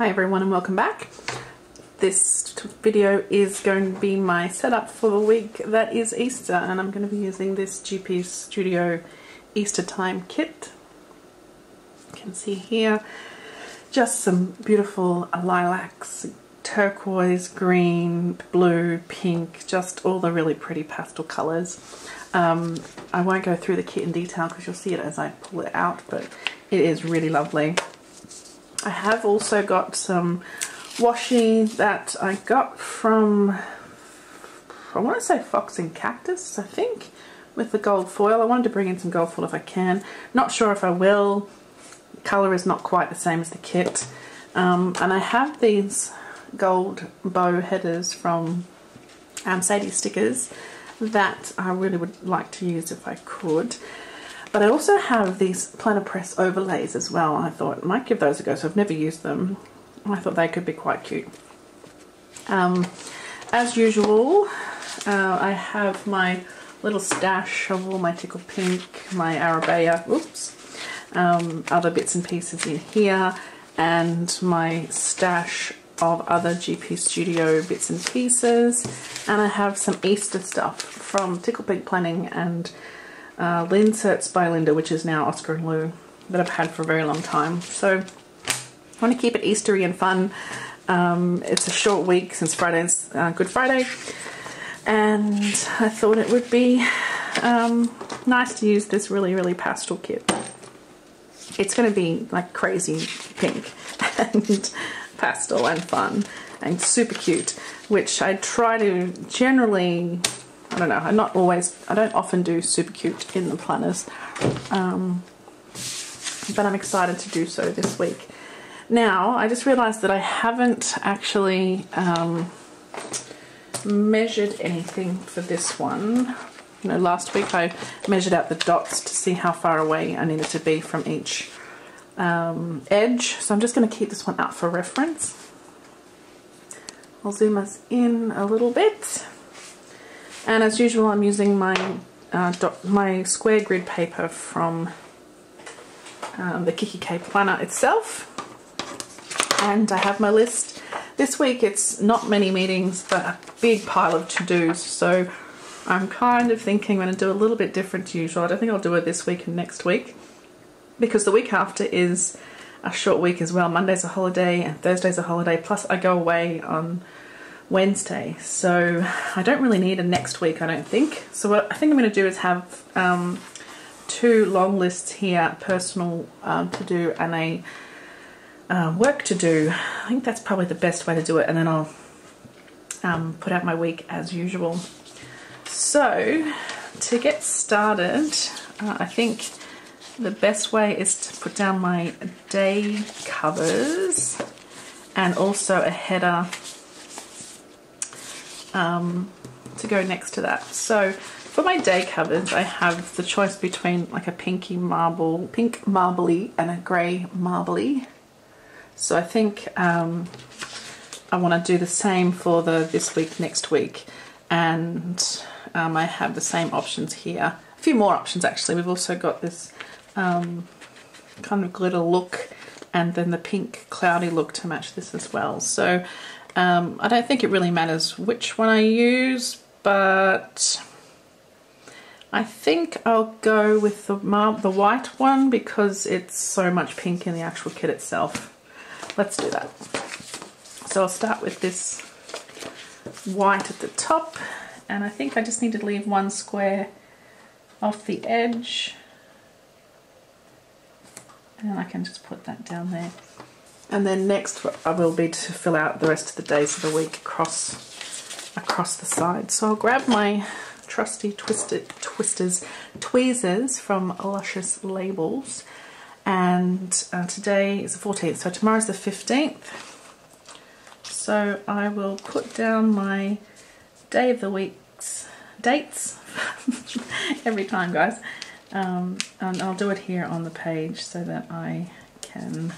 Hi everyone and welcome back. This video is going to be my setup for the week that is Easter, and I'm going to be using this GP Studio Easter time kit. You can see here just some beautiful lilacs, turquoise, green, blue, pink, just all the really pretty pastel colours. I won't go through the kit in detail because you'll see it as I pull it out, but it is really lovely. I have also got some washi that I got from, I want to say Fox and Cactus, I think, with the gold foil. I wanted to bring in some gold foil if I can. Not sure if I will. The colour is not quite the same as the kit. And I have these gold bow headers from Sadie Stickers that I really would like to use if I could. But I also have these planner press overlays as well. I thought I might give those a go, so I've never used them. I thought they could be quite cute. As usual, I have my little stash of all my Tickle Pink, my Arabea, other bits and pieces in here, and my stash of other GP Studio bits and pieces. And I have some Easter stuff from Tickle Pink Planning and Linserts by Linda, which is now Oscar and Lou, that I've had for a very long time. So I want to keep it Eastery and fun. It's a short week since Friday's Good Friday, and I thought it would be nice to use this really pastel kit. It's going to be like crazy pink and pastel and fun and super cute, which I try to generally, I don't know, I don't often do super cute in the planners, but I'm excited to do so this week. Now, I just realised that I haven't actually measured anything for this one. You know, last week I measured out the dots to see how far away I needed to be from each edge, so I'm just going to keep this one out for reference. I'll zoom us in a little bit. And as usual, I'm using my my square grid paper from the kikki.K planner itself. And I have my list. This week it's not many meetings, but a big pile of to-dos. So I'm kind of thinking I'm going to do a little bit different to usual. I don't think I'll do it this week and next week, because the week after is a short week as well. Monday's a holiday and Thursday's a holiday, plus I go away on Wednesday, so I don't really need a next week, I don't think. So what I think I'm going to do is have two long lists here, personal to do and a work to do. I think that's probably the best way to do it, and then I'll put out my week as usual. So to get started, I think the best way is to put down my day covers and also a header to go next to that. So for my day covers, I have the choice between like a pink marbly and a grey marbly. So I think I want to do the same for the this week, next week, and I have the same options here. A few more options actually. We've also got this kind of glitter look, and then the pink cloudy look to match this as well. So I don't think it really matters which one I use, but I think I'll go with the white one because it's so much pink in the actual kit itself. Let's do that. So I'll start with this white at the top, and I think I just need to leave one square off the edge, and I can just put that down there. And then next I will be to fill out the rest of the days of the week across the side. So I'll grab my trusty tweezers from Luscious Labels, and today is the 14th, so tomorrow's the 15th. So I will put down my day of the week's dates every time, guys, and I'll do it here on the page so that I can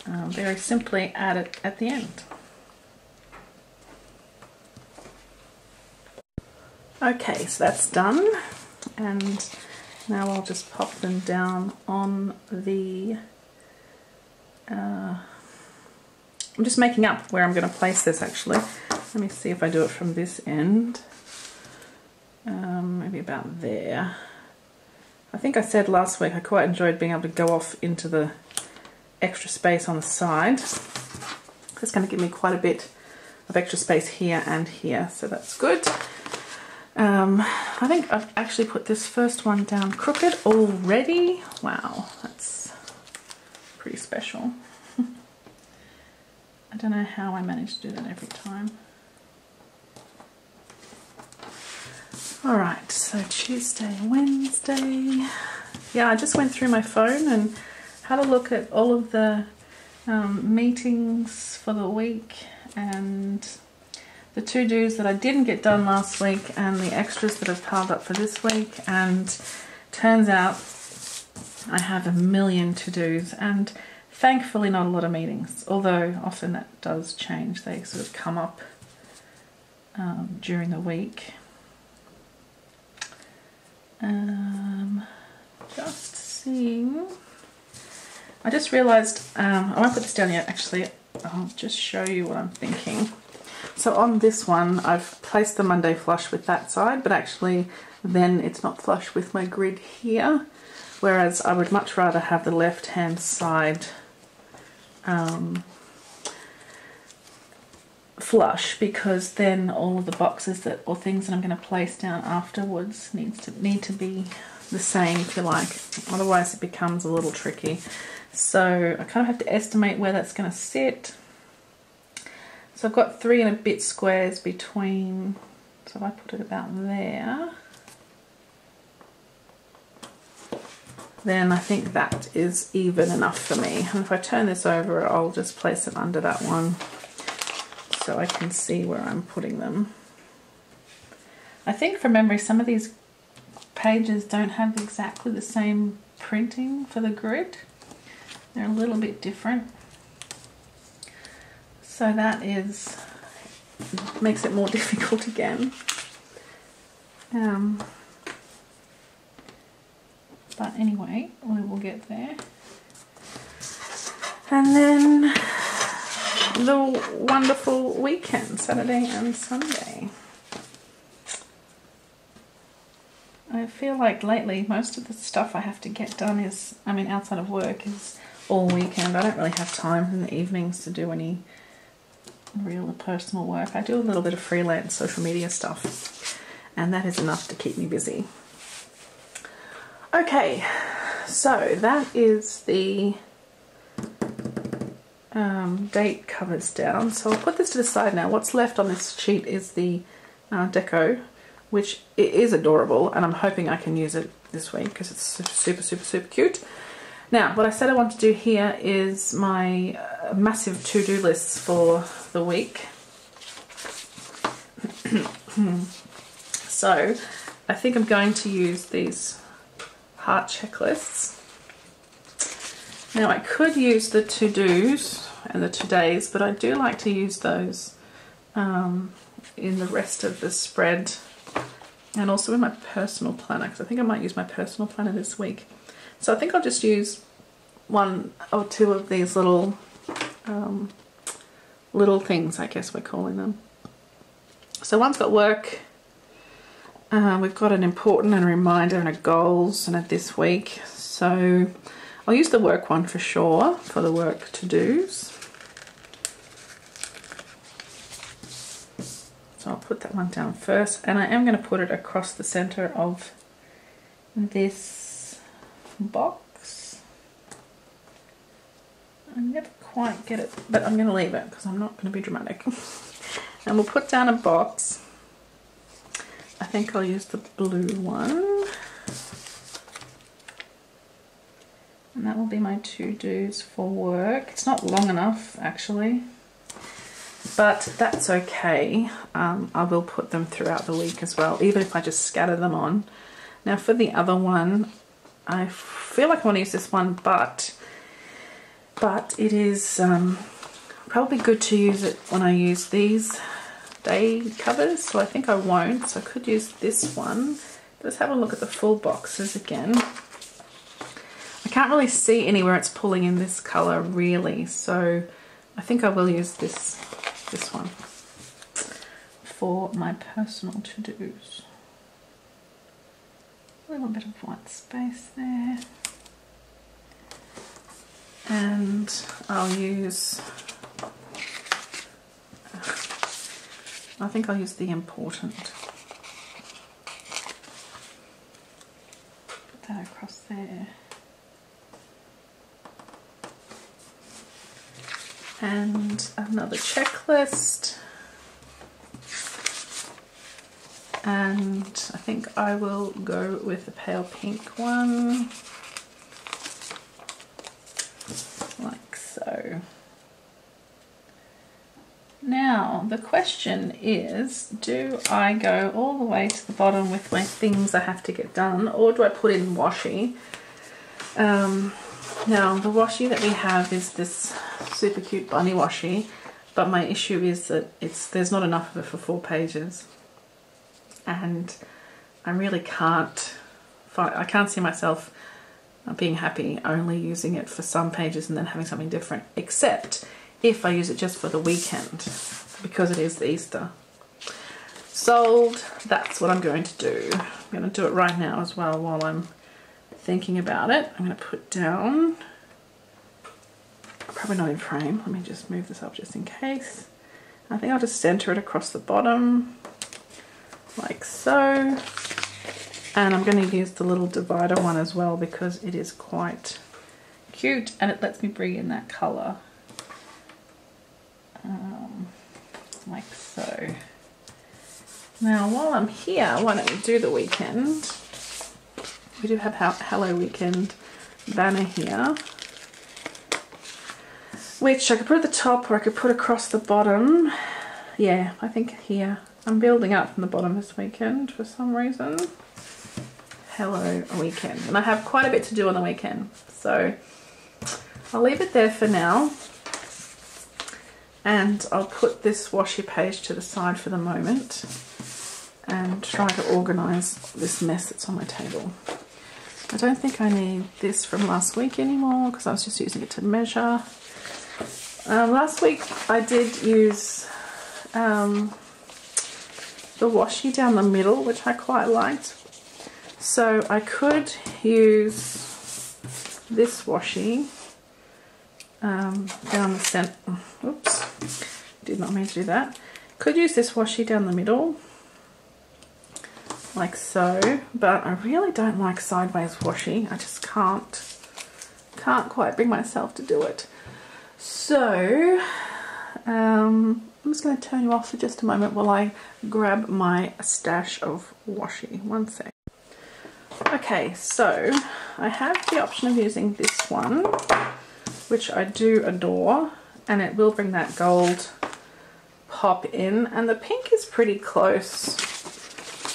very simply add it at the end. Okay, so that's done, and now I'll just pop them down on the I'm just making up where I'm going to place this actually. Let me see if I do it from this end. Maybe about there. I think I said last week I quite enjoyed being able to go off into the extra space on the side. It's going to give me quite a bit of extra space here and here, so that's good. I think I've actually put this first one down crooked already. Wow, that's pretty special. I don't know how I manage to do that every time. Alright, so Tuesday, Wednesday. Yeah, I just went through my phone and had a look at all of the meetings for the week and the to-dos that I didn't get done last week and the extras that have piled up for this week, and turns out I have a million to-dos and thankfully not a lot of meetings, although often that does change. They sort of come up during the week. Just seeing. I just realised, I won't put this down yet actually, I'll just show you what I'm thinking. So on this one I've placed the Monday flush with that side, but actually then it's not flush with my grid here, whereas I would much rather have the left hand side flush, because then all of the boxes that or things that I'm going to place down afterwards need to be the same, if you like. Otherwise it becomes a little tricky. So I kind of have to estimate where that's going to sit. So I've got 3 and a bit squares between, so if I put it about there, then I think that is even enough for me. And if I turn this over, I'll just place it under that one so I can see where I'm putting them. I think from memory some of these pages don't have exactly the same printing for the grid. They're a little bit different. So that makes it more difficult again. But anyway, we will get there. And then the wonderful weekend, Saturday and Sunday. I feel like lately most of the stuff I have to get done is, I mean outside of work, is all weekend. I don't really have time in the evenings to do any real personal work. I do a little bit of freelance social media stuff, and that is enough to keep me busy. Okay, so that is the date covers down. So I'll put this to the side now. What's left on this sheet is the deco, which is adorable, and I'm hoping I can use it this week because it's super, super, super cute. Now, what I said I want to do here is my massive to-do lists for the week. So I think I'm going to use these heart checklists. Now I could use the to-dos and the to-days, but I do like to use those in the rest of the spread, and also in my personal planner, because I think I might use my personal planner this week. So I think I'll just use 1 or 2 of these little little things, I guess we're calling them. So one's got work, we've got an important and a reminder and a goals and a this week. So I'll use the work one for sure for the work to-dos. So I'll put that one down first, and I am going to put it across the center of this box. I never quite get it, but I'm going to leave it because I'm not going to be dramatic. And we'll put down a box. I think I'll use the blue one. And that will be my to-dos for work. It's not long enough actually, but that's okay. I will put them throughout the week as well, even if I just scatter them on. Now for the other one, I feel like I want to use this one, but it is probably good to use it when I use these day covers, so I think I won't. So I could use this one. Let's have a look at the full boxes again. I can't really see anywhere it's pulling in this color really, so I think I will use this one for my personal to-dos. A little bit of white space there. And I'll use, I think I'll use the important. Put that across there. And another checklist. And I think I will go with the pale pink one. Like so. Now the question is, do I go all the way to the bottom with my things I have to get done, or do I put in washi? Now the washi that we have is this super cute bunny washi, but my issue is that there's not enough of it for 4 pages, and I really can't see myself being happy only using it for some pages and then having something different, except if I use it just for the weekend, because it is Easter. Sold. That's what I'm going to do. I'm going to do it right now as well while I'm thinking about it. I'm going to put down, probably not in frame, let me just move this up just in case. I think I'll just center it across the bottom like so. And I'm going to use the little divider one as well because it is quite cute and it lets me bring in that colour. Like so. Now while I'm here, why don't we do the weekend? We do have Hello Weekend banner here, which I could put at the top or I could put across the bottom. Yeah, I think here. I'm building up from the bottom this weekend for some reason. Hello Weekend. And I have quite a bit to do on the weekend, so I'll leave it there for now. And I'll put this washi page to the side for the moment and try to organise this mess that's on my table. I don't think I need this from last week anymore because I was just using it to measure. Last week I did use the washi down the middle, which I quite liked. So I could use this washi down the center. Oops, did not mean to do that. Could use this washi down the middle, like so, but I really don't like sideways washi. I just can't quite bring myself to do it. So I'm just going to turn you off for just a moment while I grab my stash of washi. One sec. Okay, so I have the option of using this one, which I do adore, and it will bring that gold pop in, and the pink is pretty close,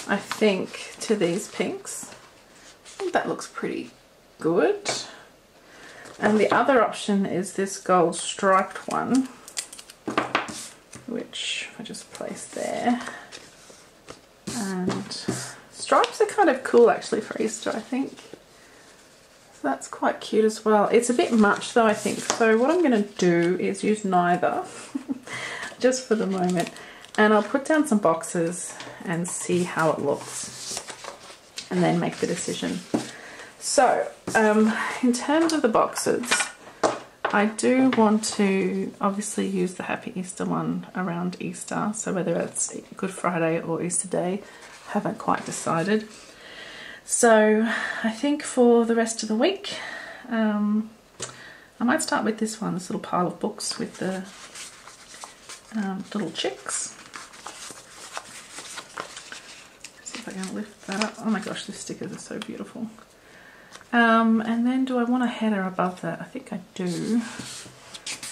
I think, to these pinks. I think that looks pretty good. And the other option is this gold striped one, which I just place there. And stripes are kind of cool actually for Easter, I think. So that's quite cute as well. It's a bit much though, I think. So what I'm going to do is use neither, just for the moment. And I'll put down some boxes and see how it looks, and then make the decision. So, in terms of the boxes, I do want to obviously use the Happy Easter one around Easter. So whether it's Good Friday or Easter Day, haven't quite decided. So I think for the rest of the week, I might start with this one, this little pile of books with the little chicks. See if I can lift that up. Oh my gosh, these stickers are so beautiful. And then do I want a header above that? I think I do.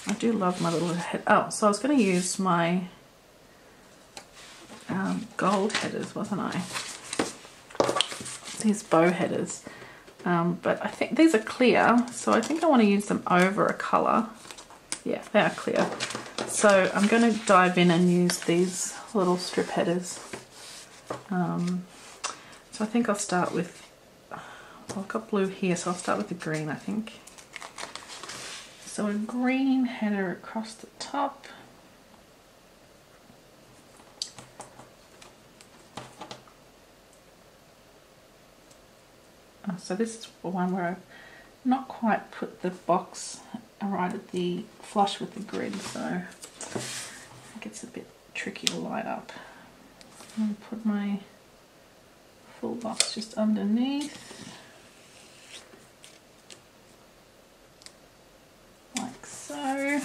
I do love my little head. Oh, so I was going to use my gold headers, wasn't I? These bow headers. But I think these are clear, so I think I want to use them over a colour. Yeah, they are clear. So I'm going to dive in and use these little strip headers. So I think I'll start with, I've got blue here, so I'll start with the green, I think. So a green header across the top. Oh, so this is one where I've not quite put the box right at the flush with the grid, so I think it's a bit tricky to light up. I'm going to put my full box just underneath, like so.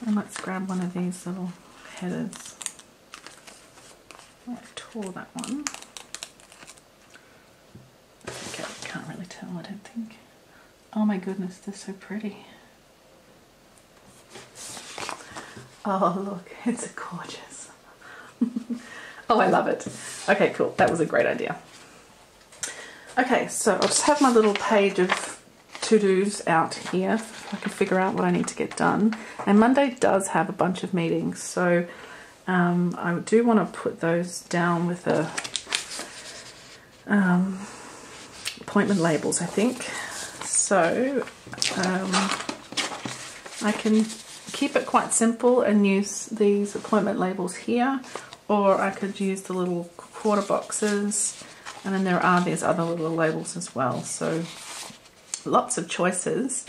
And let's grab one of these little headers. I tore that one. Okay, can't really tell, I don't think. Oh my goodness, they're so pretty. Oh look, it's gorgeous. Oh, I love it. Okay, cool. That was a great idea. Okay, so I'll just have my little page of to-dos out here if I can figure out what I need to get done. And Monday does have a bunch of meetings, so I do want to put those down with a appointment labels, I think. So I can keep it quite simple and use these appointment labels here, or I could use the little quarter boxes, and then there are these other little labels as well. So lots of choices,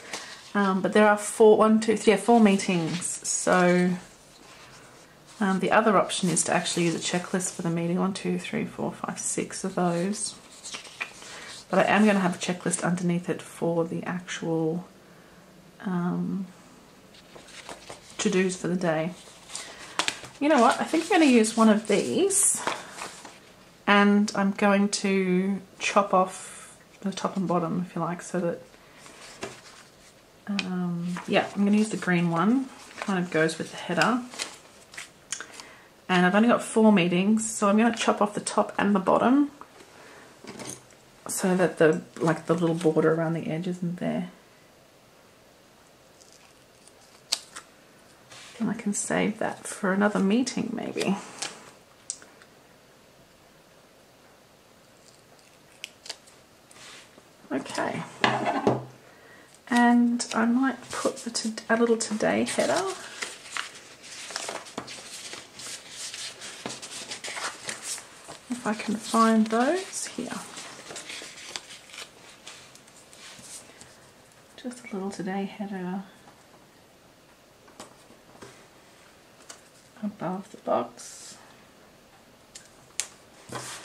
but there are four meetings. So the other option is to actually use a checklist for the meeting. 1, 2, 3, 4, 5, 6 of those. But I am going to have a checklist underneath it for the actual to-dos for the day. You know what? I think I'm going to use one of these, and I'm going to chop off the top and bottom, if you like, so that yeah, I'm going to use the green one. Kind of goes with the header. And I've only got 4 meetings, so I'm going to chop off the top and the bottom so that the little border around the edge isn't there. And I can save that for another meeting maybe. Okay. And I might put a little today header. If I can find those here. Just a little today header above the box.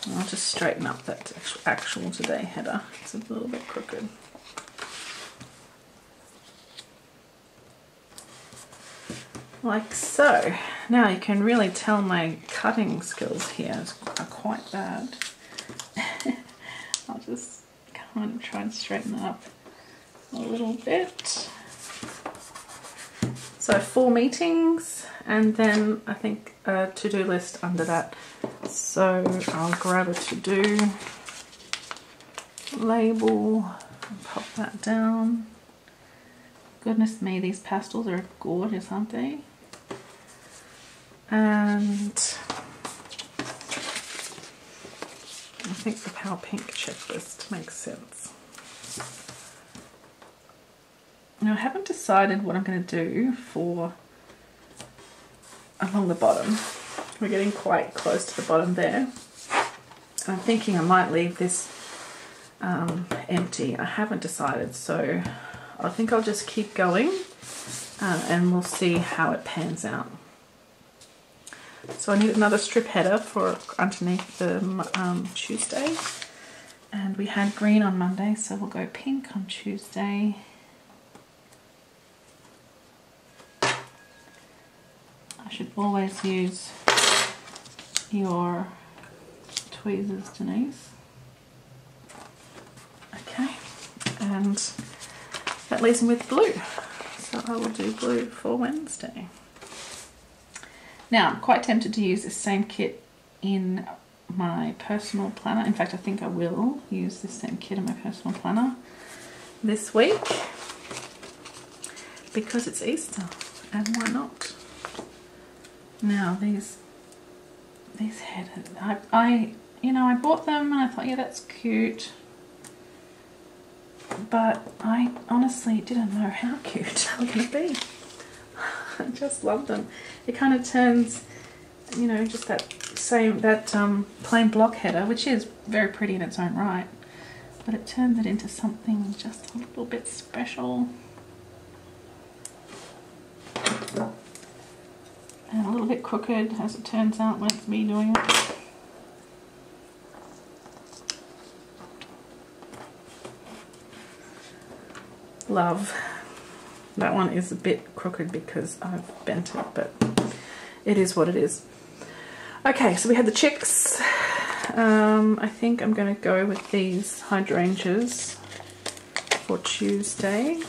And I'll just straighten up that actual today header. It's a little bit crooked. Like so. Now you can really tell my cutting skills here are quite bad. I'll just kind of try and straighten that up a little bit. So 4 meetings, and then I think a to-do list under that. So I'll grab a to-do label and pop that down. Goodness me, these pastels are gorgeous, aren't they? And I think the Power Pink checklist makes sense. Now I haven't decided what I'm going to do for along the bottom. We're getting quite close to the bottom there. I'm thinking I might leave this empty. I haven't decided, so I think I'll just keep going and we'll see how it pans out. So I need another strip header for underneath the Tuesday, and we had green on Monday, so we'll go pink on Tuesday. I should always use your tweezers, Denise. Okay, and that leaves me with blue, so I will do blue for Wednesday. Now, I'm quite tempted to use this same kit in my personal planner. In fact, I think I will use this same kit in my personal planner this week because it's Easter, and why not? Now, these headers, I bought them and I thought, yeah, that's cute. but I honestly didn't know how cute they were going to be. I just love them. It kind of turns, you know, just that plain block header, which is very pretty in its own right, but it turns it into something just a little bit special. And a little bit crooked, as it turns out when it's me doing it. Love. That one is a bit crooked because I've bent it, but it is what it is. Okay, so we had the chicks. I think I'm going to go with these hydrangeas for Tuesday.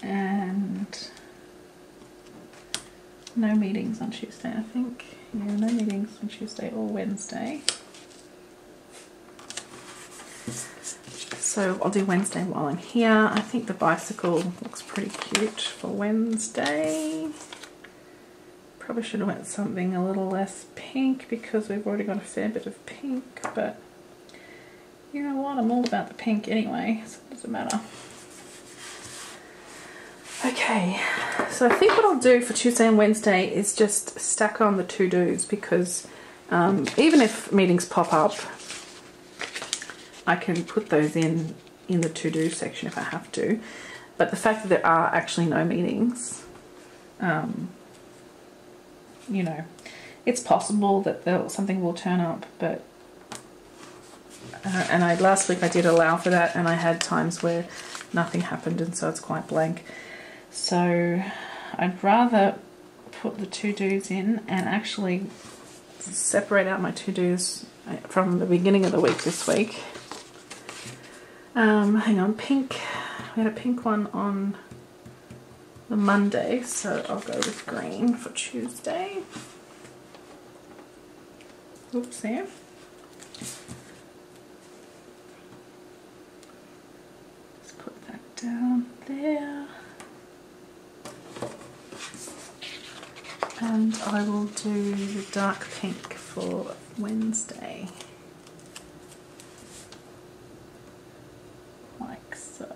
And no meetings on Tuesday, I think. Yeah, no meetings on Tuesday or Wednesday. So I'll do Wednesday while I'm here. I think the bicycle looks pretty cute for Wednesday. Probably should have went something a little less pink because we've already got a fair bit of pink, but you know what? I'm all about the pink anyway, so it doesn't matter. Okay, so I think what I'll do for Tuesday and Wednesday is just stack on the to-dos because even if meetings pop up, I can put those in the to-do section if I have to. But the fact that there are actually no meetings, you know, it's possible that something will turn up, but and last week I did allow for that, and I had times where nothing happened, and so it's quite blank. So I'd rather put the to-dos in and actually separate out my to-dos from the beginning of the week this week. Hang on, pink. We had a pink one on the Monday, so I'll go with green for Tuesday. Oops, there. Let's put that down there. And I will do the dark pink for Wednesday. Like so.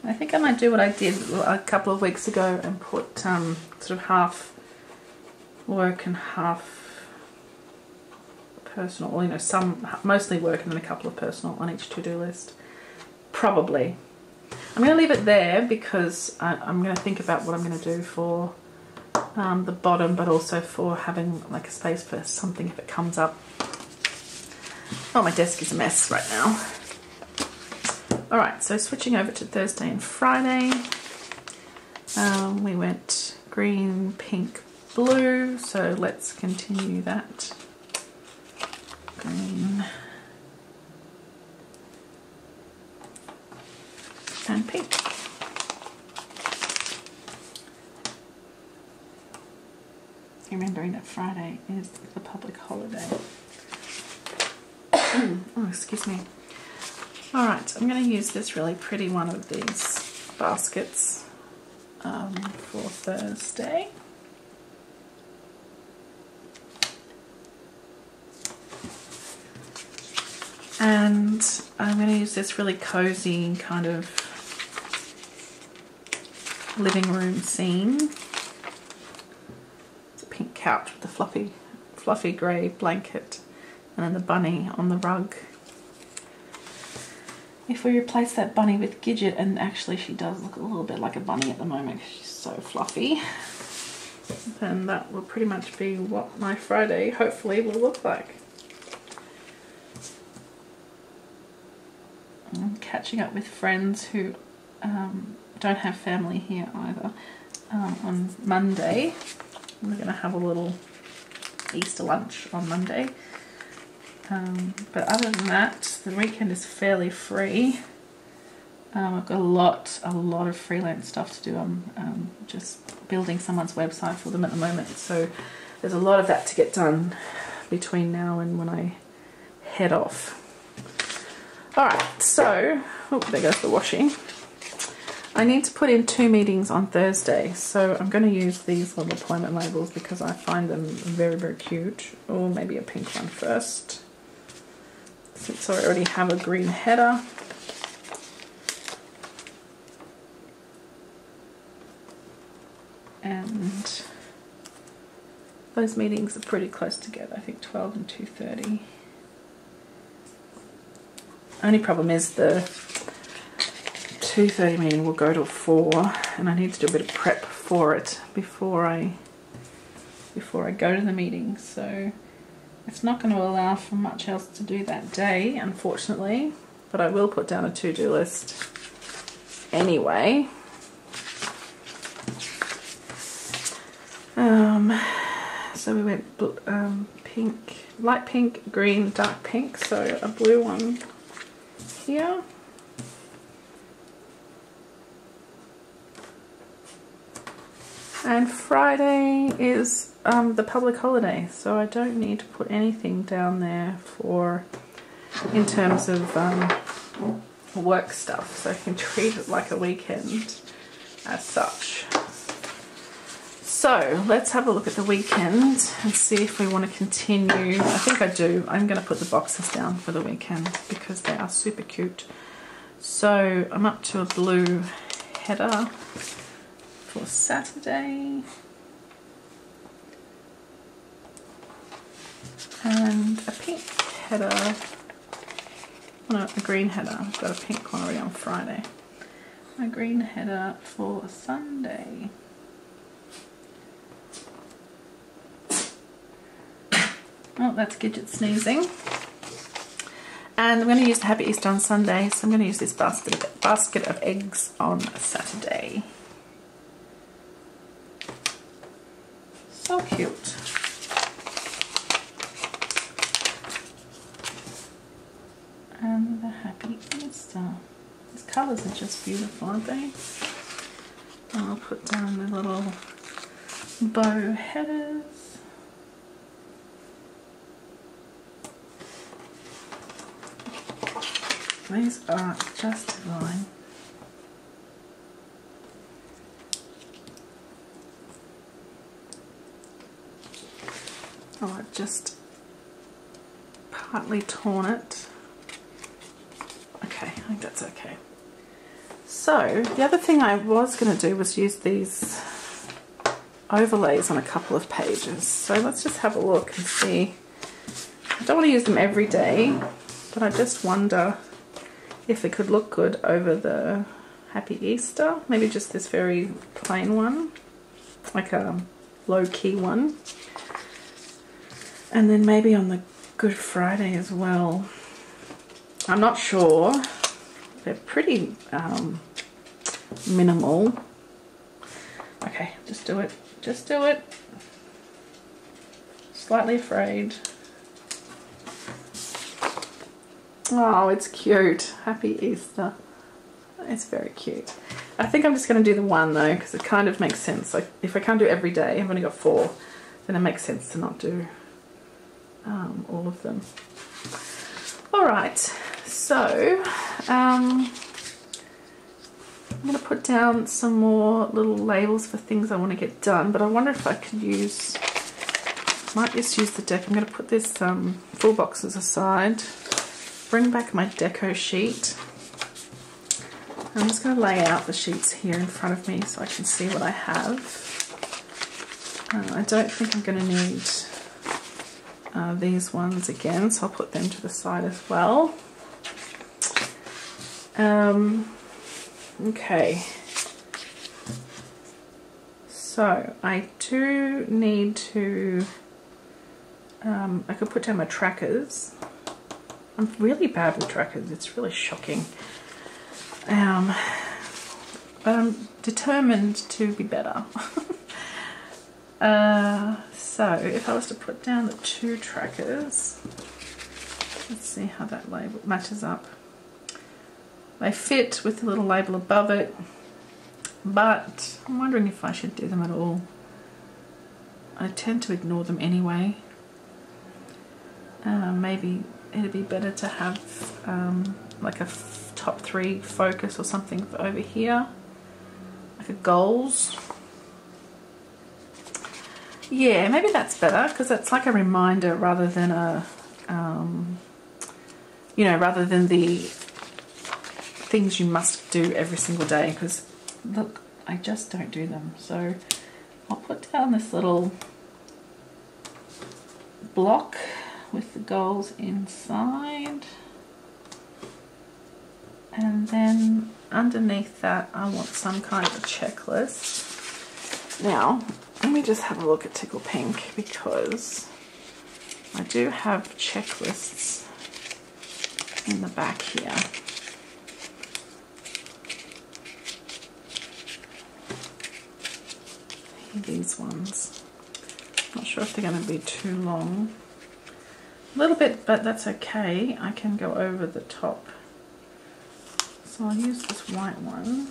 I think I might do what I did a couple of weeks ago and put sort of half work and half personal, or you know, mostly work and then a couple of personal on each to-do list. Probably. I'm going to leave it there because I'm going to think about what I'm going to do for the bottom, but also for having like a space for something if it comes up. Oh, my desk is a mess right now. Alright, so switching over to Thursday and Friday. We went green, pink, blue, so let's continue that. Green and pink. Remembering that Friday is the public holiday. Oh, excuse me. Alright, I'm going to use this really pretty one of these baskets for Thursday. And I'm going to use this really cozy kind of living room scene. It's a pink couch with a fluffy grey blanket and then the bunny on the rug. If we replace that bunny with Gidget, and actually she does look a little bit like a bunny at the moment, she's so fluffy, then that will pretty much be what my Friday hopefully will look like. I'm catching up with friends who don't have family here either on Monday. We're going to have a little Easter lunch on Monday. But other than that, the weekend is fairly free. I've got a lot of freelance stuff to do. I'm just building someone's website for them at the moment, so there's a lot of that to get done between now and when I head off. Alright, so, oh, there goes the washing. I need to put in 2 meetings on Thursday, so I'm going to use these little appointment labels because I find them very, very cute. Or maybe a pink one first. since I already have a green header. And those meetings are pretty close together, I think 12 and 2:30. Only problem is the 2:30 meeting will go to 4, and I need to do a bit of prep for it before I go to the meeting, so it's not going to allow for much else to do that day, unfortunately, but I will put down a to-do list anyway. So we went pink, light pink, green, dark pink, so a blue one here. And Friday is the public holiday, so I don't need to put anything down there for in terms of work stuff, so I can treat it like a weekend as such. So let's have a look at the weekend and see if we want to continue. I think I do. I'm going to put the boxes down for the weekend because they are super cute. So I'm up to a blue header for Saturday. And a pink header. Oh no, a green header. I've got a pink one already on Friday. A green header for Sunday. Oh, that's Gidget sneezing. And I'm going to use the Happy Easter on Sunday, so I'm going to use this basket of eggs on Saturday. So cute. And the Happy Easter. These colours are just beautiful, aren't they? And I'll put down the little bow headers. These are just divine. Oh, I've just partly torn it. Okay, I think that's okay. So, the other thing I was going to do was use these overlays on a couple of pages. So let's just have a look and see. I don't want to use them every day, but I just wonder if it could look good over the Happy Easter. Maybe just this very plain one, like a low-key one. And then maybe on the Good Friday as well. I'm not sure. They're pretty minimal. Okay, just do it. Just do it. Slightly afraid. Oh, it's cute. Happy Easter. It's very cute. I think I'm just going to do the one though, because it kind of makes sense. Like if I can't do it every day, I've only got 4, then it makes sense to not do all of them. Alright, so I'm going to put down some more little labels for things I want to get done, but I wonder if I could use, might just use the deck. I'm going to put this full boxes aside, bring back my deco sheet. I'm just going to lay out the sheets here in front of me so I can see what I have. I don't think I'm going to need these ones again, so I'll put them to the side as well. Okay, so I do need to, I could put down my trackers. I'm really bad with trackers, it's really shocking. But I'm determined to be better. So if I was to put down the 2 trackers, let's see how that label matches up. They fit with the little label above it, but I'm wondering if I should do them at all. I tend to ignore them anyway. Maybe it'd be better to have like a top 3 focus or something over here, like a goals. Yeah, maybe that's better because that's like a reminder rather than a you know, rather than the things you must do every single day, because look, I just don't do them. So I'll put down this little block with the goals inside, and then underneath that I want some kind of a checklist. Now let me just have a look at Tickle Pink, because I do have checklists in the back here. These ones, not sure if they're going to be too long, a little bit, but that's okay. I can go over the top, so I'll use this white one.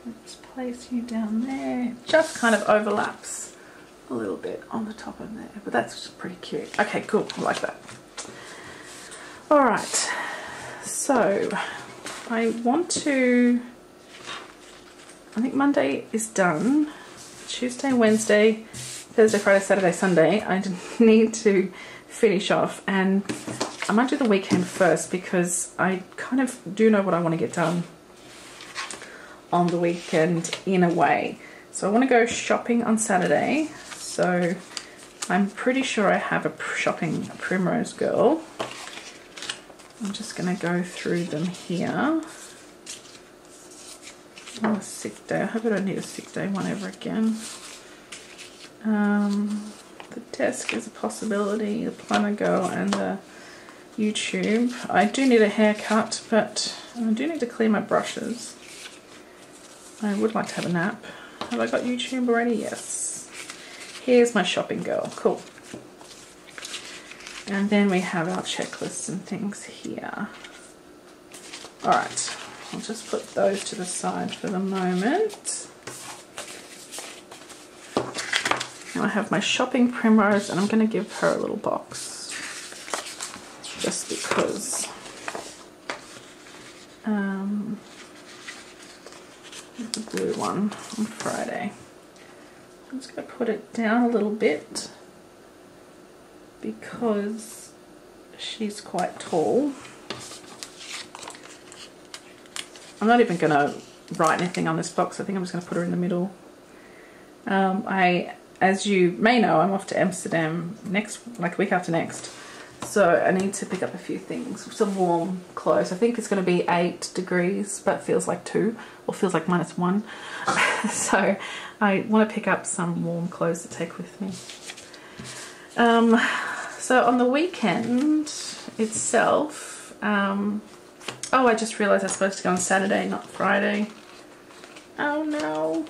Let's place you down there. It just kind of overlaps a little bit on the top of there, but that's just pretty cute. Okay, cool, I like that. All right, so I think Monday is done. Tuesday, Wednesday, Thursday, Friday, Saturday, Sunday, I need to finish off, and I might do the weekend first, because I kind of do know what I want to get done on the weekend in a way. So I want to go shopping on Saturday, so I'm pretty sure I have a shopping Primrose Girl. I'm just going to go through them here. Oh, a sick day. I hope I don't need a sick day one ever again. The desk is a possibility, the Planner Girl, and the YouTube. I do need a haircut, but I do need to clean my brushes. I would like to have a nap. Have I got YouTube already? Yes. Here's my shopping girl. Cool. And then we have our checklists and things here. Alright. I'll just put those to the side for the moment. Now I have my shopping Primrose, and I'm going to give her a little box. Just because. The blue one on Friday. I'm just going to put it down a little bit, because she's quite tall. I'm not even going to write anything on this box. I think I'm just going to put her in the middle. As you may know, I'm off to Amsterdam week after next. So I need to pick up a few things, some warm clothes. I think it's going to be 8 degrees, but it feels like 2, or feels like -1. So I want to pick up some warm clothes to take with me. So on the weekend itself, oh, I just realised I'm supposed to go on Saturday, not Friday. Oh no.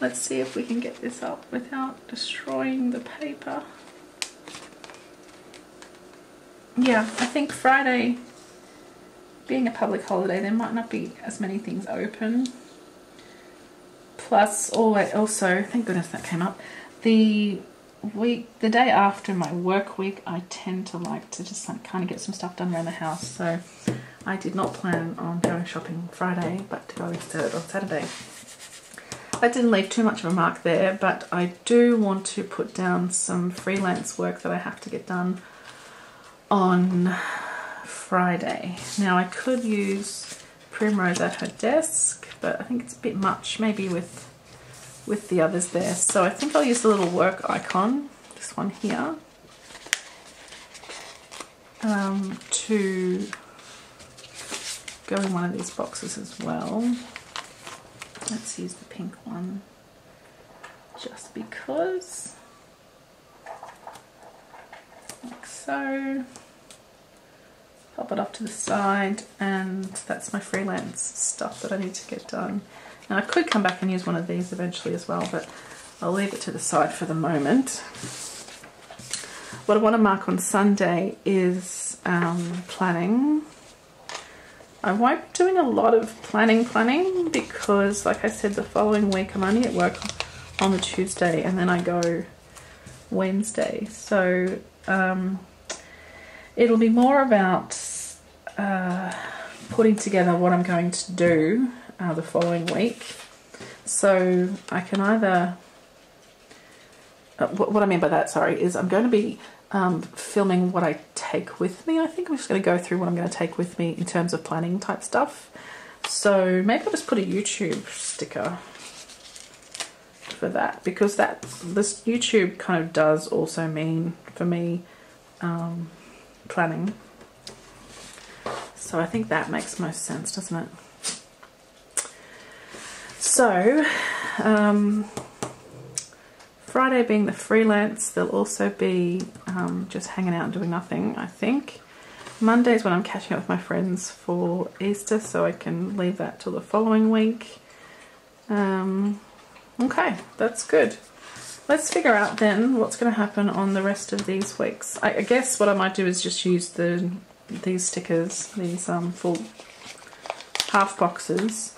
Let's see if we can get this up without destroying the paper. Yeah, I think Friday, being a public holiday, there might not be as many things open. Plus, also, thank goodness that came up, the day after my work week, I tend to like to just kind of get some stuff done around the house. So I did not plan on going shopping Friday, but to go instead on Saturday. I didn't leave too much of a mark there, but I do want to put down some freelance work that I have to get done on Friday. Now I could use Primrose at her desk, but I think it's a bit much, maybe with the others there. So I think I'll use the little work icon, this one here, to go in one of these boxes as well. Let's use the pink one, just because. Like so. Pop it off to the side, and that's my freelance stuff that I need to get done. Now I could come back and use one of these eventually as well, but I'll leave it to the side for the moment. What I want to mark on Sunday is planning. I won't be doing a lot of planning because, like I said, the following week I'm only at work on the Tuesday, and then I go Wednesday. So it'll be more about putting together what I'm going to do the following week. So I can either what I mean by that, sorry, is I'm going to be filming what I take with me. I think I'm just going to go through what I'm going to take with me in terms of planning type stuff. So maybe I'll just put a YouTube sticker for that, because this YouTube kind of does also mean for me planning. So I think that makes most sense, doesn't it? So Friday being the freelance, there'll also be just hanging out and doing nothing, I think. Monday's when I'm catching up with my friends for Easter, so I can leave that till the following week. Okay, that's good. Let's figure out then what's going to happen on the rest of these weeks. I guess what I might do is just use these stickers, these full half boxes.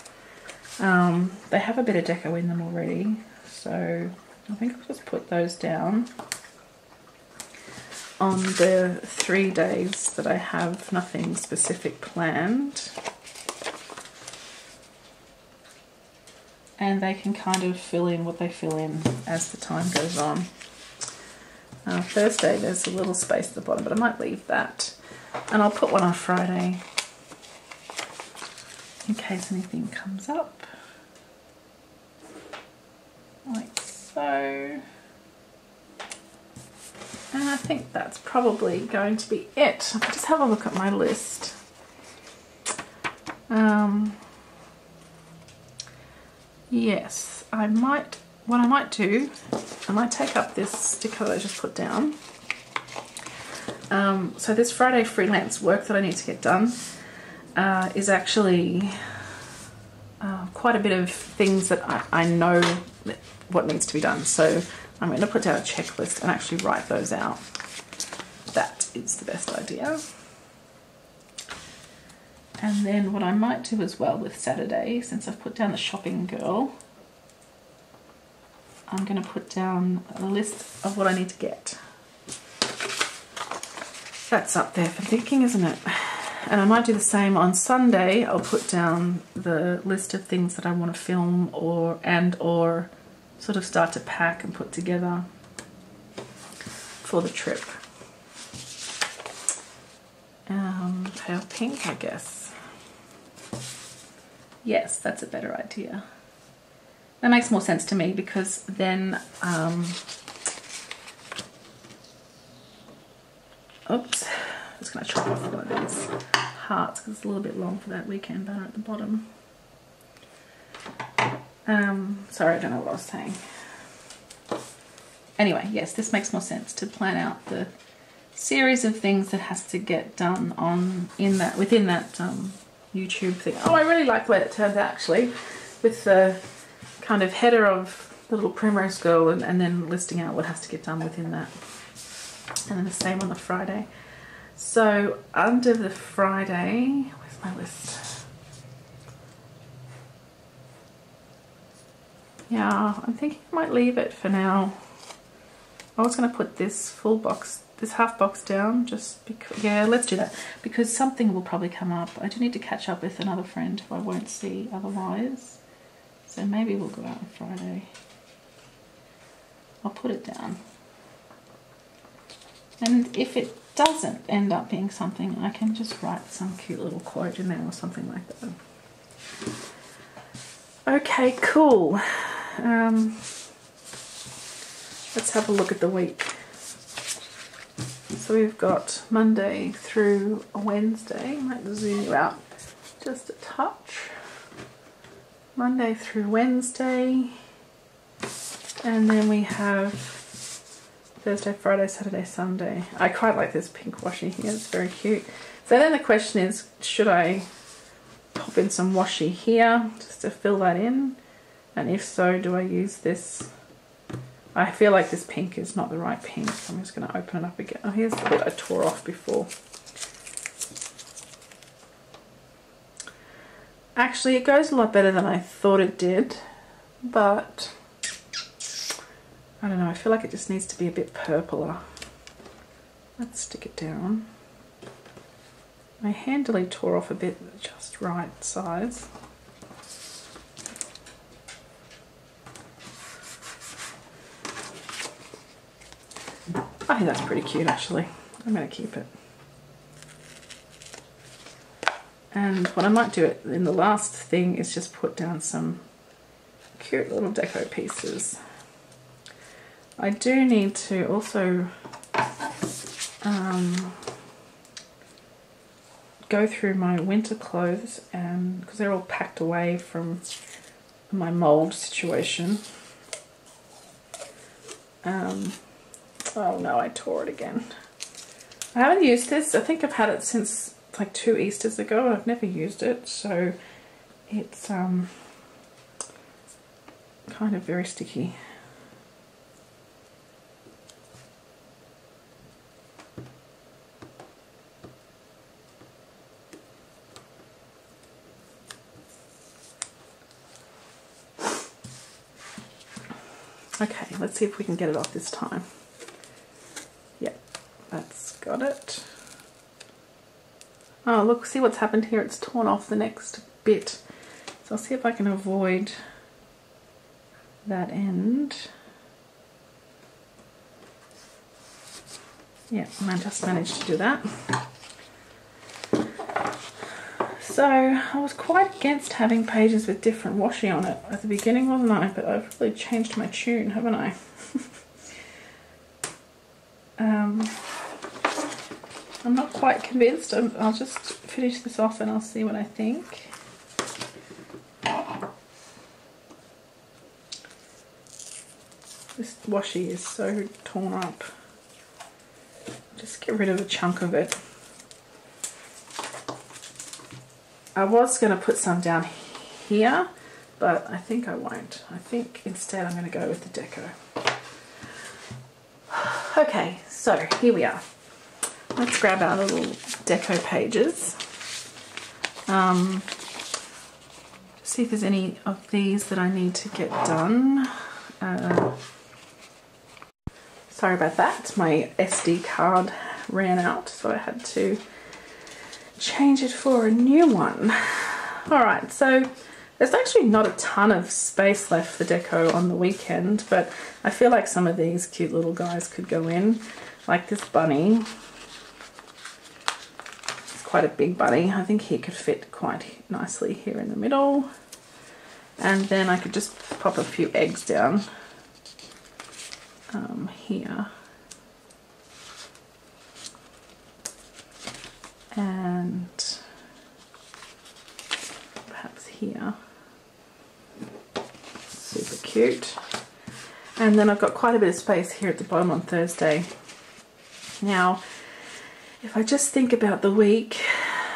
They have a bit of deco in them already, so I think I'll just put those down on the 3 days that I have nothing specific planned. And they can kind of fill in what they fill in as the time goes on. Thursday there's a little space at the bottom, but I might leave that. And I'll put one on Friday in case anything comes up. Like so. And I think that's probably going to be it. I'll just have a look at my list. Yes, what I might do, I might take up this sticker that I just put down. So this Friday freelance work that I need to get done is actually quite a bit of things that I know what needs to be done. So I'm going to put down a checklist and actually write those out. That is the best idea. And then what I might do as well with Saturday, since I've put down the shopping girl, I'm going to put down a list of what I need to get. That's up there for thinking, isn't it? And I might do the same on Sunday. I'll put down the list of things that I want to film or sort of start to pack and put together for the trip. Pale pink, I guess. Yes, that's a better idea. That makes more sense to me, because then oops, I'm just going to chop off one of these hearts because it's a little bit long for that weekend banner at the bottom. Sorry, I don't know what I was saying. Anyway, yes, this makes more sense to plan out the series of things that has to get done within that YouTube thing. Oh, I really like the way it turned out, actually, with the kind of header of the little primrose girl and then listing out what has to get done within that. And then the same on the Friday. So under the Friday, where's my list? Yeah, I'm thinking I might leave it for now. I was going to put this full box, this half box down, just because, yeah, let's do that, because something will probably come up. I do need to catch up with another friend who I won't see otherwise. So maybe we'll go out on Friday. I'll put it down. And if it doesn't end up being something, I can just write some cute little quote in there or something like that. Okay, cool. Let's have a look at the week. So we've got Monday through Wednesday. I might zoom you out just a touch. Monday through Wednesday. And then we have Thursday, Friday, Saturday, Sunday. I quite like this pink washi here. It's very cute. So then the question is, should I pop in some washi here just to fill that in? And if so, do I use this? I feel like this pink is not the right pink, so I'm just going to open it up again. Oh, here's the bit I tore off before. Actually, it goes a lot better than I thought it did, but I don't know, I feel like it just needs to be a bit purpler. Let's stick it down. I handily tore off a bit just right size. I think that's pretty cute actually. I'm going to keep it. And what I might do in the last thing is just put down some cute little deco pieces. I do need to also go through my winter clothes, and because they're all packed away from my mold situation. Oh no, I tore it again. I haven't used this. I think I've had it since like 2 Easters ago and I've never used it, so it's kind of very sticky. Okay, let's see if we can get it off this time. Yep, that's got it. Oh, look, see what's happened here? It's torn off the next bit. So I'll see if I can avoid that end. Yeah, and I just managed to do that. So I was quite against having pages with different washi on it at the beginning, wasn't I? But I've really changed my tune, haven't I? I'm not quite convinced. I'll just finish this off and I'll see what I think. This washi is so torn up. Just get rid of a chunk of it. I was going to put some down here, but I think I won't. I think instead I'm going to go with the deco. Okay, so here we are. Let's grab our little deco pages. See if there's any of these that I need to get done. Sorry about that. My SD card ran out, so I had to change it for a new one. Alright, so there's actually not a ton of space left for deco on the weekend, but I feel like some of these cute little guys could go in, like this bunny. It's quite a big bunny. I think he could fit quite nicely here in the middle. And then I could just pop a few eggs down here. And perhaps here. Super cute. And then I've got quite a bit of space here at the bottom on Thursday. Now, if I just think about the week,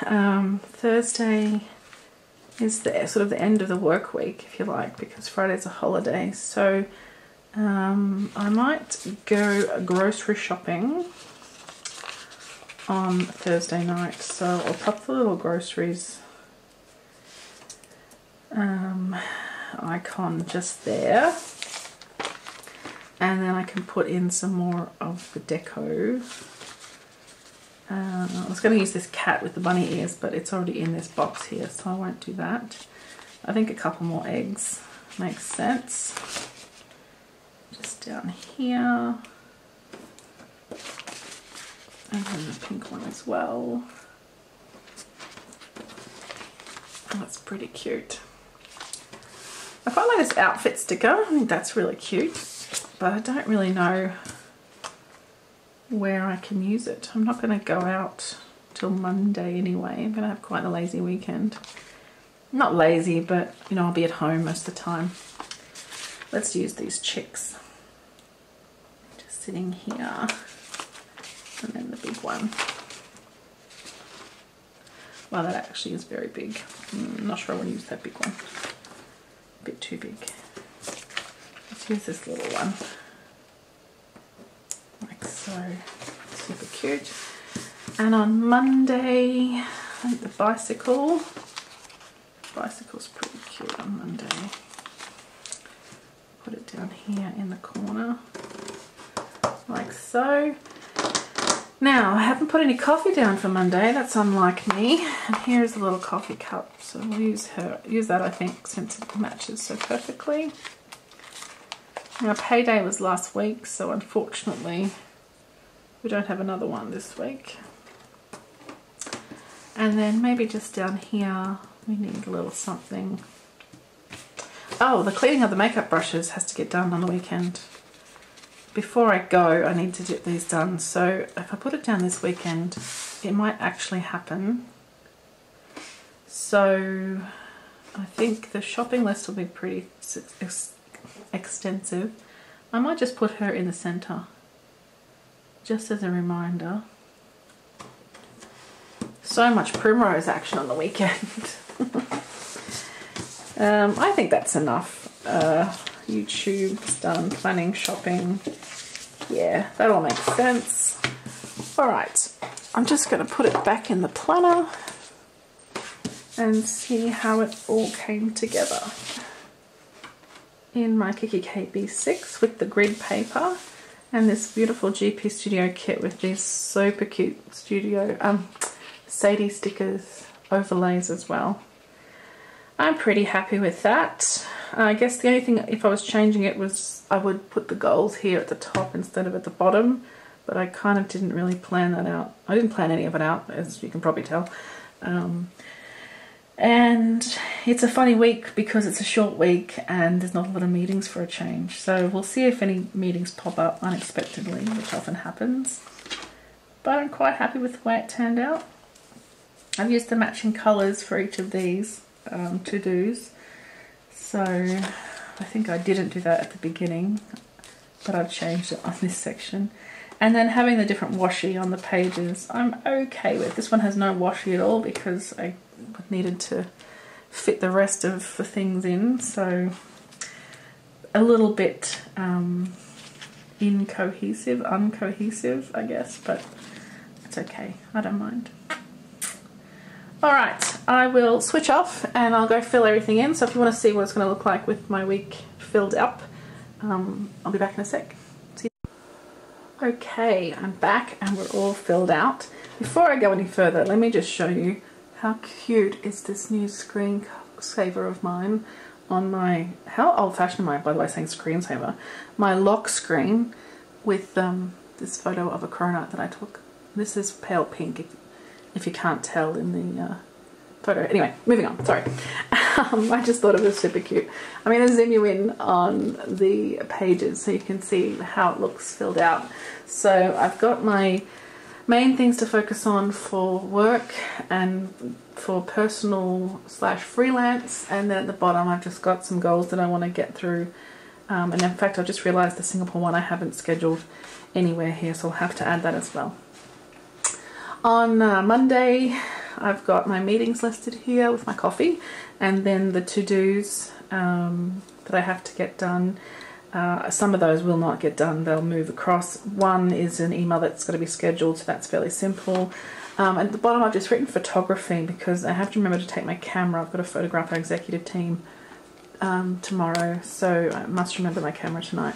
Thursday is the sort of the end of the work week, if you like, because Friday's a holiday. So I might go grocery shopping on Thursday night, so I'll pop the little groceries icon just there, and then I can put in some more of the deco. I was going to use this cat with the bunny ears, but it's already in this box here, so I won't do that. I think a couple more eggs makes sense. Just down here. And then the pink one as well. That's pretty cute. I quite like this outfit sticker. I think that's really cute, but I don't really know where I can use it. I'm not going to go out till Monday anyway. I'm going to have quite a lazy weekend. Not lazy, but you know, I'll be at home most of the time. Let's use these chicks. Just sitting here. And then the big one. Well, that actually is very big. I'm not sure I want to use that big one. A bit too big. Let's use this little one. Like so. Super cute. And on Monday, I think the bicycle. Bicycle's pretty cute on Monday. Put it down here in the corner. Like so. Now, I haven't put any coffee down for Monday. That's unlike me. And here's a little coffee cup. So we'll use that, I think, since it matches so perfectly. Now, payday was last week, so unfortunately We don't have another one this week. And then maybe just down here, we need a little something. Oh, the cleaning of the makeup brushes has to get done on the weekend. Before I go, I need to get these done. So if I put it down this weekend, it might actually happen. So I think the shopping list will be pretty extensive. I might just put her in the center, just as a reminder. So much primrose action on the weekend. I think that's enough. YouTube's done, planning, shopping. Yeah, that all makes sense. All right, I'm just going to put it back in the planner and see how it all came together. In my kikki.K B6 with the grid paper and this beautiful GP Studio kit with these super cute studio Sadie stickers overlays as well. I'm pretty happy with that. I guess the only thing, if I was changing it, was I would put the goals here at the top instead of at the bottom, but I kind of didn't really plan that out. I didn't plan any of it out, as you can probably tell. And it's a funny week because it's a short week and there's not a lot of meetings for a change. So we'll see if any meetings pop up unexpectedly, which often happens. But I'm quite happy with the way it turned out. I've used the matching colours for each of these to-dos. So I think I didn't do that at the beginning, but I've changed it on this section. And then having the different washi on the pages, I'm okay with. This one has no washi at all because I needed to fit the rest of the things in. So a little bit uncohesive, I guess, but it's okay. I don't mind. Alright, I will switch off and I'll go fill everything in. So if you want to see what it's going to look like with my week filled up, I'll be back in a sec. See you. Okay, I'm back and we're all filled out. Before I go any further, let me just show you how cute is this new screensaver of mine on my, how old-fashioned am I, by the way, saying screensaver, my lock screen with this photo of a cronut that I took. This is pale pink, if you can't tell in the photo. Anyway, moving on, sorry. I just thought it was super cute. I'm going to zoom you in on the pages so you can see how it looks filled out. So I've got my main things to focus on for work and for personal / freelance, and then at the bottom I've just got some goals that I want to get through. And in fact, I've just realised the Singapore one I haven't scheduled anywhere here, so I'll have to add that as well. On Monday, I've got my meetings listed here with my coffee, and then the to-dos that I have to get done. Some of those will not get done, they'll move across. One is an email that's got to be scheduled, so that's fairly simple. At the bottom I've just written photography because I have to remember to take my camera. I've got to photograph our executive team tomorrow, so I must remember my camera tonight.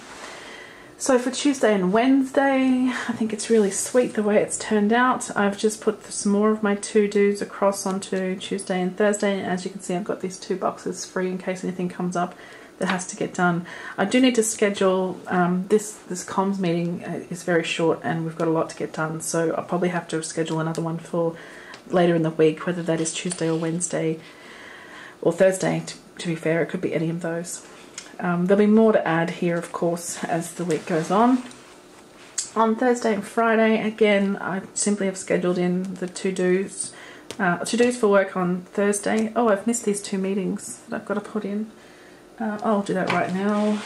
So for Tuesday and Wednesday, I think it's really sweet the way it's turned out. I've just put some more of my to-dos across onto Tuesday and Thursday, and as you can see I've got these 2 boxes free in case anything comes up that has to get done. I do need to schedule, this comms meeting is very short and we've got a lot to get done, so I'll probably have to schedule another one for later in the week, whether that is Tuesday or Wednesday or Thursday. To be fair, it could be any of those. There'll be more to add here, of course, as the week goes on. On Thursday and Friday, again, I simply have scheduled in the to-dos. To-dos for work on Thursday. Oh, I've missed these 2 meetings that I've got to put in. I'll do that right now.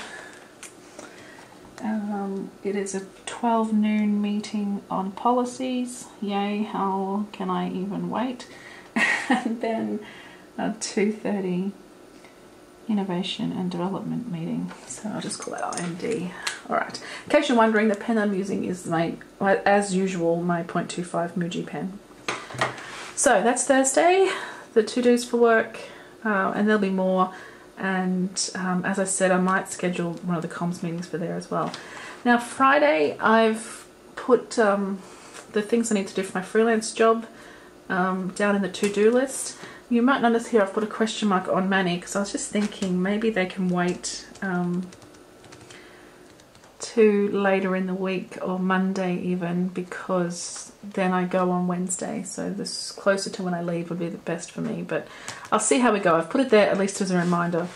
It is a 12 noon meeting on policies. Yay, how can I even wait? And then a 2:30 innovation and development meeting. So I'll just call that IND. Alright. In case you're wondering, the pen I'm using is my, as usual, my 0.25 Muji pen. So that's Thursday, the to-dos for work, and there'll be more. And as I said, I might schedule one of the comms meetings for there as well. Now Friday, I've put the things I need to do for my freelance job down in the to-do list. You might notice here I've put a question mark on Manny because I was just thinking maybe they can wait to later in the week or Monday even, because then I go on Wednesday, so this closer to when I leave would be the best for me, but I'll see how we go. I've put it there at least as a reminder.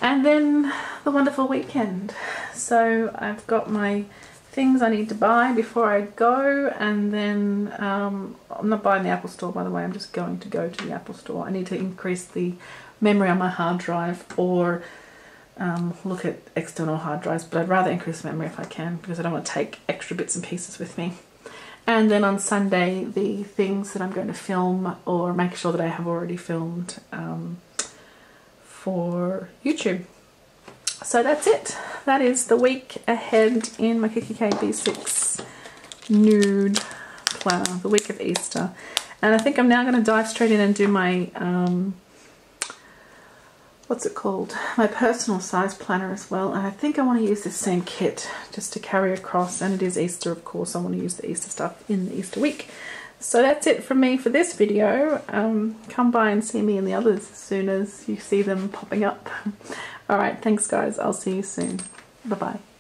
And then the wonderful weekend. So I've got my things I need to buy before I go, and then I'm not buying the Apple Store, by the way. I'm just going to go to the Apple Store. I need to increase the memory on my hard drive, or look at external hard drives, but I'd rather increase memory if I can, because I don't want to take extra bits and pieces with me. And then on Sunday, the things that I'm going to film or make sure that I have already filmed for YouTube. So that's it. That is the week ahead in my kikki.K B6 nude planner, the week of Easter. And I think I'm now going to dive straight in and do my what's it called? My personal size planner as well. And I think I want to use this same kit just to carry across. And it is Easter, of course. I want to use the Easter stuff in the Easter week. So that's it from me for this video. Come by and see me in the others as soon as you see them popping up. Alright, thanks guys. I'll see you soon. Bye-bye.